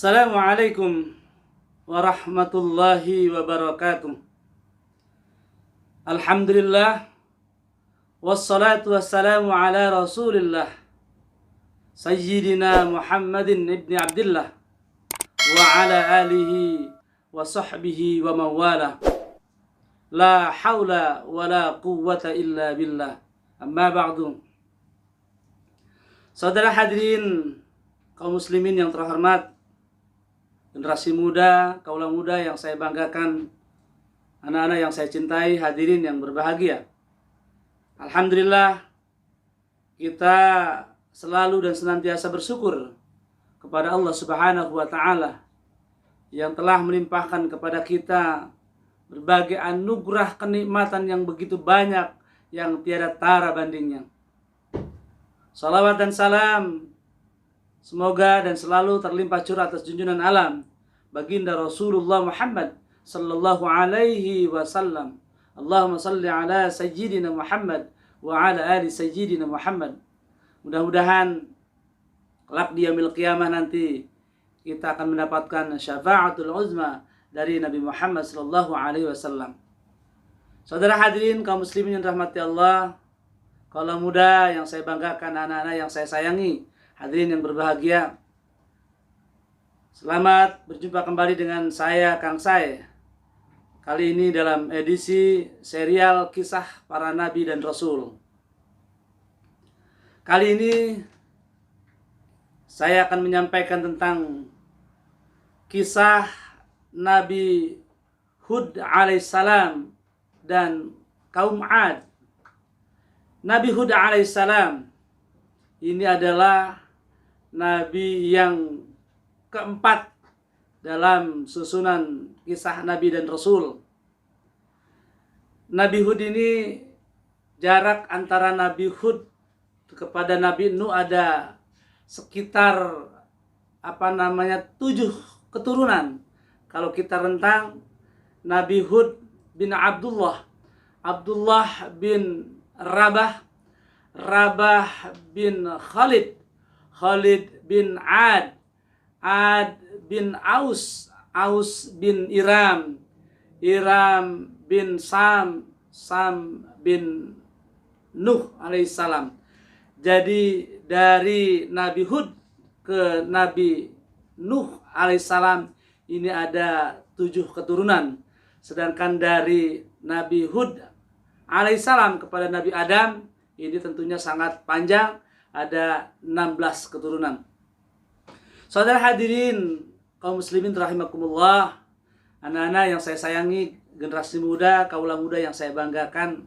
Assalamualaikum warahmatullahi wabarakatuh. Alhamdulillah, wassalatu wassalamu ala rasulillah Sayyidina Muhammadin ibni Abdillah wa ala alihi wa sahbihi wa mawala. La hawla wa la quwwata illa billah. Amma ba'du. Saudara hadirin kaum muslimin yang terhormat, generasi muda, kaula muda yang saya banggakan, anak-anak yang saya cintai, hadirin yang berbahagia. Alhamdulillah, kita selalu dan senantiasa bersyukur kepada Allah Subhanahu wa Ta'ala yang telah melimpahkan kepada kita berbagai anugerah kenikmatan yang begitu banyak, yang tiada tara bandingnya. Salawat dan salam semoga dan selalu terlimpah curah atas junjungan alam baginda Rasulullah Muhammad sallallahu alaihi wasallam. Allahumma salli ala sayyidina Muhammad wa ala ali sayyidina Muhammad. Mudah-mudahan kelak di yaumil qiyamah nanti kita akan mendapatkan syafaatul uzma dari Nabi Muhammad sallallahu alaihi wasallam. Saudara hadirin kaum muslimin yang rahmati Allah, kaula muda yang saya banggakan, anak-anak yang saya sayangi, hadirin yang berbahagia, selamat berjumpa kembali dengan saya, Kang Sai. Kali ini dalam edisi serial kisah para nabi dan rasul. Kali ini saya akan menyampaikan tentang kisah Nabi Hud alaihissalam dan kaum Ad. Nabi Hud alaihissalam ini adalah nabi yang keempat dalam susunan kisah nabi dan rasul. Nabi Hud ini, jarak antara Nabi Hud kepada Nabi Nuh ada sekitar 7 keturunan. Kalau kita rentang, Nabi Hud bin Abdullah, Abdullah bin Rabah, Rabah bin Khalid, Khalid bin Ad, Ad bin Aus, Aus bin Iram, Iram bin Sam, Sam bin Nuh alaihissalam. Jadi dari Nabi Hud ke Nabi Nuh alaihissalam ini ada 7 keturunan. Sedangkan dari Nabi Hud alaihissalam kepada Nabi Adam ini tentunya sangat panjang, ada 16 keturunan. Saudara hadirin kaum muslimin rahimakumullah, anak-anak yang saya sayangi, generasi muda, kaula muda yang saya banggakan,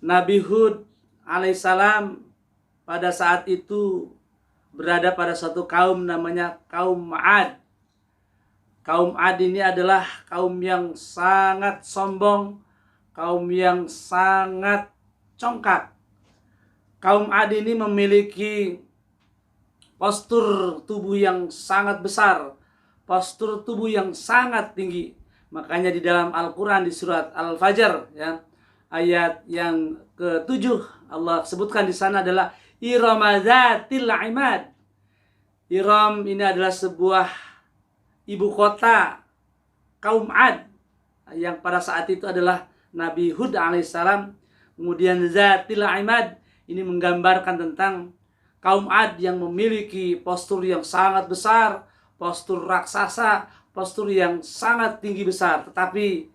Nabi Hud alaihissalam pada saat itu berada pada suatu kaum namanya kaum Ad. Kaum Ad ini adalah kaum yang sangat sombong, kaum yang sangat congkak. Kaum Ad ini memiliki postur tubuh yang sangat besar, postur tubuh yang sangat tinggi. Makanya di dalam Al-Quran di surat Al-Fajr, ya, ayat yang ke-7, Allah sebutkan di sana adalah Irama Dzatil Imad. Iram ini adalah sebuah ibu kota kaum Ad yang pada saat itu adalah Nabi Hud alaihissalam. Kemudian Dzatil Imad ini menggambarkan tentang kaum Ad yang memiliki postur yang sangat besar, postur raksasa, postur yang sangat tinggi besar. Tetapi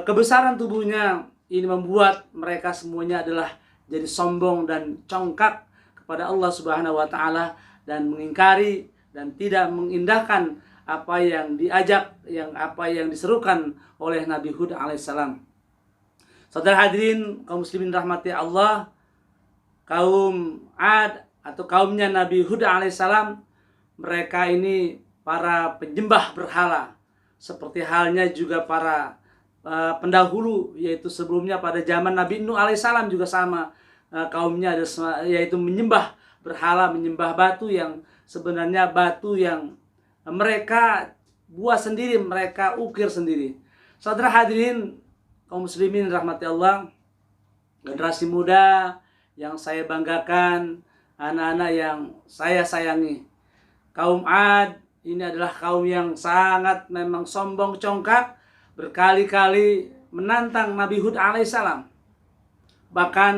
kebesaran tubuhnya ini membuat mereka semuanya adalah jadi sombong dan congkak kepada Allah Subhanahu wa Ta'ala dan mengingkari dan tidak mengindahkan apa yang diajak, apa yang diserukan oleh Nabi Hud alaihissalam. Saudara hadirin kaum muslimin rahmati Allah, kaum Ad atau kaumnya Nabi Hud alaihissalam, mereka ini para penyembah berhala, seperti halnya juga para pendahulu, yaitu sebelumnya pada zaman Nabi Nuh alaihissalam juga sama, kaumnya yaitu menyembah berhala, menyembah batu yang sebenarnya batu yang mereka buat sendiri, mereka ukir sendiri. Saudara hadirin kaum muslimin rahmati Allah, generasi muda yang saya banggakan, anak-anak yang saya sayangi, kaum Ad ini adalah kaum yang sangat memang sombong congkak, berkali-kali menantang Nabi Hud alaihissalam. Bahkan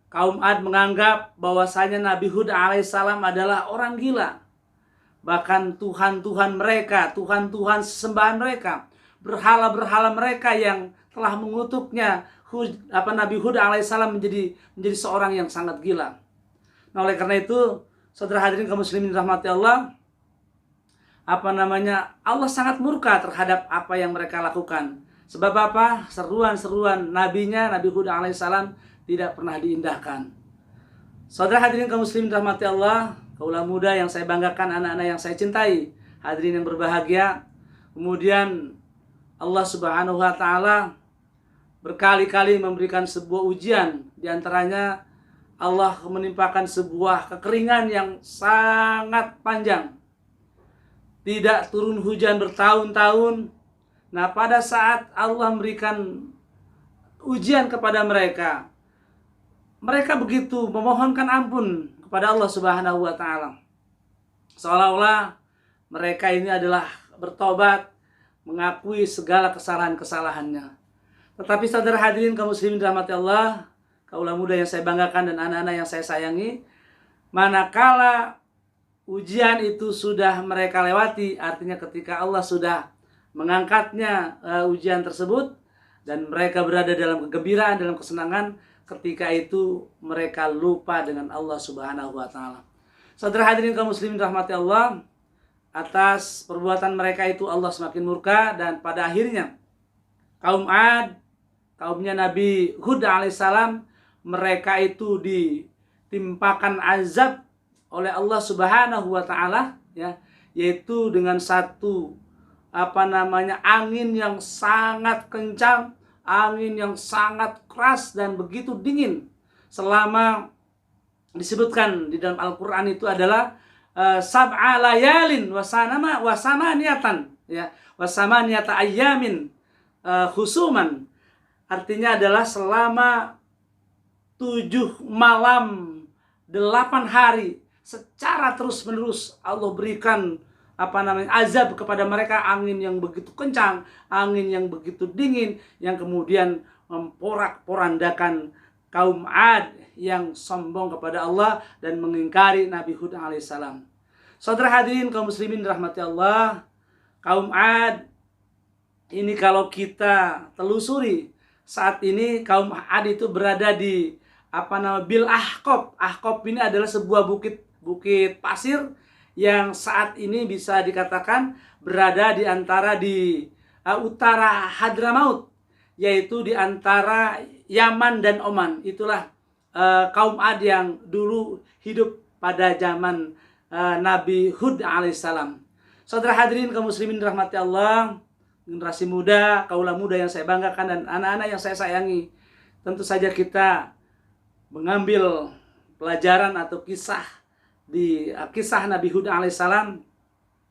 kaum Ad menganggap bahwasanya Nabi Hud alaihissalam adalah orang gila. Bahkan Tuhan-Tuhan mereka, Tuhan-Tuhan sesembahan mereka, berhala-berhala mereka yang telah mengutuknya Nabi Hud alaihissalam menjadi seorang yang sangat gila. Nah, oleh karena itu, saudara hadirin kaum muslimin rahmati Allah, Allah sangat murka terhadap apa yang mereka lakukan. Sebab apa? Seruan-seruan nabinya, Nabi Hud alaihissalam tidak pernah diindahkan. Saudara hadirin kaum muslimin rahmati Allah, kaulah muda yang saya banggakan, anak-anak yang saya cintai, hadirin yang berbahagia. Kemudian Allah Subhanahu wa taala berkali-kali memberikan sebuah ujian. Di antaranya Allah menimpakan sebuah kekeringan yang sangat panjang. Tidak turun hujan bertahun-tahun. Nah, pada saat Allah memberikan ujian kepada mereka, mereka begitu memohonkan ampun kepada Allah Subhanahu wa taala. Seolah-olah mereka ini adalah bertobat, mengakui segala kesalahan-kesalahannya. Tetapi saudara hadirin kaum muslimin rahmati Allah, kaulah muda yang saya banggakan dan anak-anak yang saya sayangi, manakala ujian itu sudah mereka lewati, artinya ketika Allah sudah mengangkatnya ujian tersebut dan mereka berada dalam kegembiraan, dalam kesenangan, ketika itu mereka lupa dengan Allah Subhanahu wa taala. Saudara hadirin kaum muslimin rahmati Allah, atas perbuatan mereka itu Allah semakin murka dan pada akhirnya kaum Ad, kaumnya Nabi Hud alaihissalam, mereka itu ditimpakan azab oleh Allah Subhanahu wa taala, ya, yaitu dengan satu angin yang sangat kencang, angin yang sangat keras dan begitu dingin. Selama disebutkan di dalam Al-Qur'an itu adalah sab'a layalin wasamaniyatan, ya, wasamaniyata ayyamin khusuman. Artinya adalah selama 7 malam 8 hari secara terus-menerus Allah berikan azab kepada mereka, angin yang begitu kencang, angin yang begitu dingin, yang kemudian memporak-porandakan kaum Ad yang sombong kepada Allah dan mengingkari Nabi Hud alaihissalam. Saudara hadirin kaum muslimin rahmati Allah, kaum Ad ini kalau kita telusuri, saat ini kaum Ad itu berada di Bil Ahqab. Ahqab ini adalah sebuah bukit pasir yang saat ini bisa dikatakan berada di antara utara Hadramaut, yaitu di antara Yaman dan Oman. Itulah kaum Ad yang dulu hidup pada zaman Nabi Hud alaihissalam. Saudara hadirin kaum muslimin rahmati Allah, generasi muda, kaulah muda yang saya banggakan dan anak-anak yang saya sayangi, tentu saja kita mengambil pelajaran atau kisah Nabi Hud alaihissalam.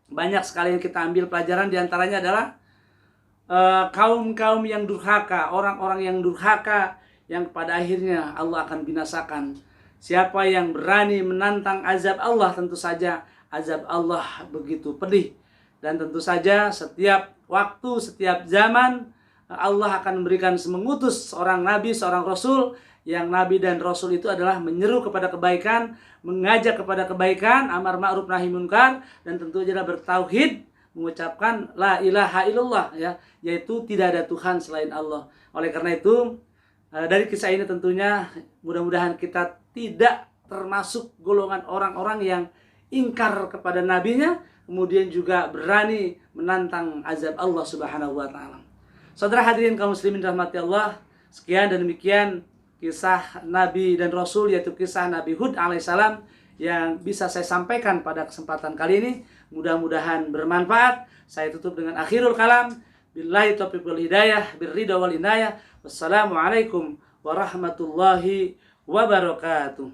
Banyak sekali yang kita ambil pelajaran, diantaranya adalah kaum-kaum yang durhaka, orang-orang yang durhaka yang pada akhirnya Allah akan binasakan. Siapa yang berani menantang azab Allah, tentu saja azab Allah begitu pedih. Dan tentu saja setiap waktu, setiap zaman Allah akan memberikan, mengutus seorang nabi, seorang rasul, yang nabi dan rasul itu adalah menyeru kepada kebaikan, mengajak kepada kebaikan, amar ma'ruf nahi munkar, dan tentu saja bertauhid, mengucapkan la ilaha illallah, ya, yaitu tidak ada Tuhan selain Allah. Oleh karena itu, dari kisah ini tentunya mudah-mudahan kita tidak termasuk golongan orang-orang yang ingkar kepada nabinya, kemudian juga berani menantang azab Allah Subhanahu wa taala. Saudara hadirin kaum muslimin rahmati Allah, sekian dan demikian kisah Nabi dan Rasul, yaitu kisah Nabi Hud alaihissalam yang bisa saya sampaikan pada kesempatan kali ini. Mudah-mudahan bermanfaat. Saya tutup dengan akhirul kalam. Billahi taufiq wal hidayah, birridha wal inayah. Wassalamualaikum warahmatullahi wabarakatuh.